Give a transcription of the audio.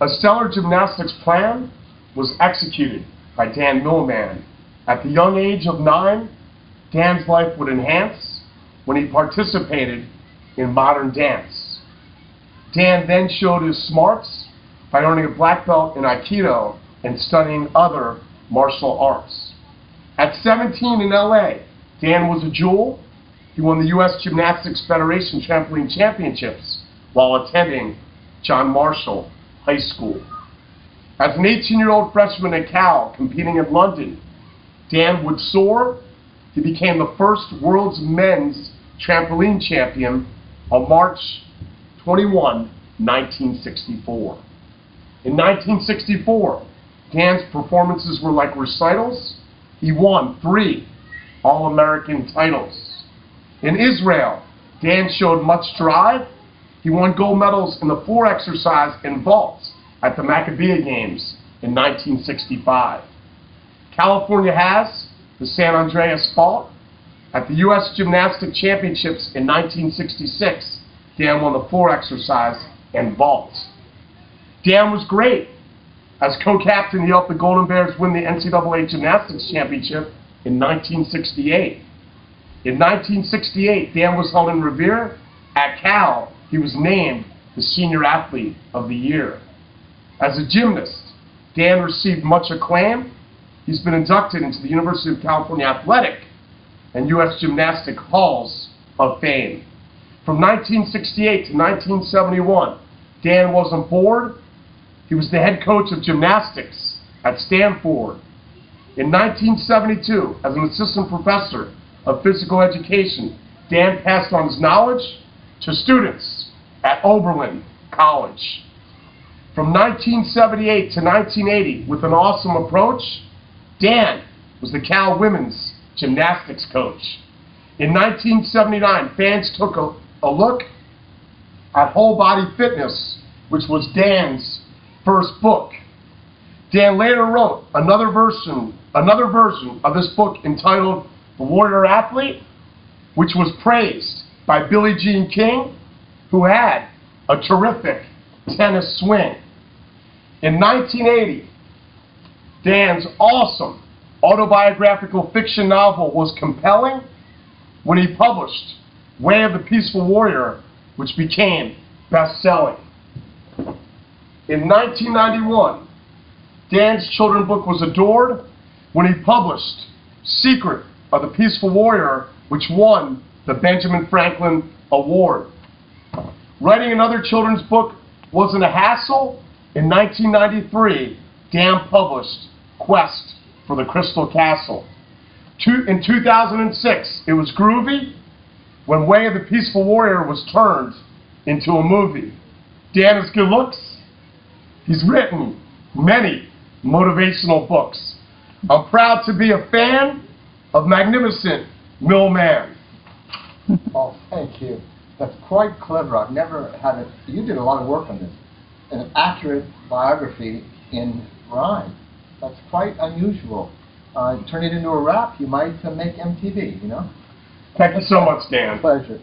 A stellar gymnastics plan was executed by Dan Millman. At the young age of 9, Dan's life would enhance when he participated in modern dance. Dan then showed his smarts by earning a black belt in Aikido and studying other martial arts. At 17 in LA, Dan was a jewel. He won the U.S. Gymnastics Federation Trampoline Championships while attending John Marshall High School. As an 18-year-old freshman at Cal competing in London, Dan would soar. He became the first world's men's trampoline champion on March 21, 1964. In 1964, Dan's performances were like recitals. He won 3 All-American titles. In Israel, Dan showed much drive. He won gold medals in the floor exercise and vault at the Maccabiah Games in 1965. California has the San Andreas Fault. At the U.S. Gymnastic Championships in 1966, Dan won the floor exercise and vault. Dan was great. As co-captain, he helped the Golden Bears win the NCAA Gymnastics Championship in 1968. In 1968, Dan was held in revere. At Cal, he was named the Senior Athlete of the Year. As a gymnast, Dan received much acclaim. He's been inducted into the University of California Athletic and U.S. Gymnastic Halls of Fame. From 1968 to 1971, Dan was on board. He was the head coach of gymnastics at Stanford. In 1972, as an assistant professor of physical education, Dan passed on his knowledge to students at Oberlin College. From 1978 to 1980, with an awesome approach, Dan was the Cal women's gymnastics coach. In 1979, fans took a look at Whole Body Fitness, which was Dan's first book. Dan later wrote another version of this book entitled The Warrior Athlete, which was praised by Billie Jean King, who had a terrific tennis swing. In 1980, Dan's awesome autobiographical fiction novel was compelling when he published Way of the Peaceful Warrior, which became best-selling. In 1991, Dan's children's book was adored when he published Secret of the Peaceful Warrior, which won the Benjamin Franklin Award. Writing another children's book wasn't a hassle. In 1993, Dan published Quest for the Crystal Castle. In 2006, it was groovy when Way of the Peaceful Warrior was turned into a movie. Dan has good looks. He's written many motivational books. I'm proud to be a fan of magnificent Millman. Oh, thank you. That's quite clever. I've never had it. You did a lot of work on this. An accurate biography in rhyme. That's quite unusual. Turn it into a rap, you might make MTV, you know? Thank you so much, Dan. Pleasure.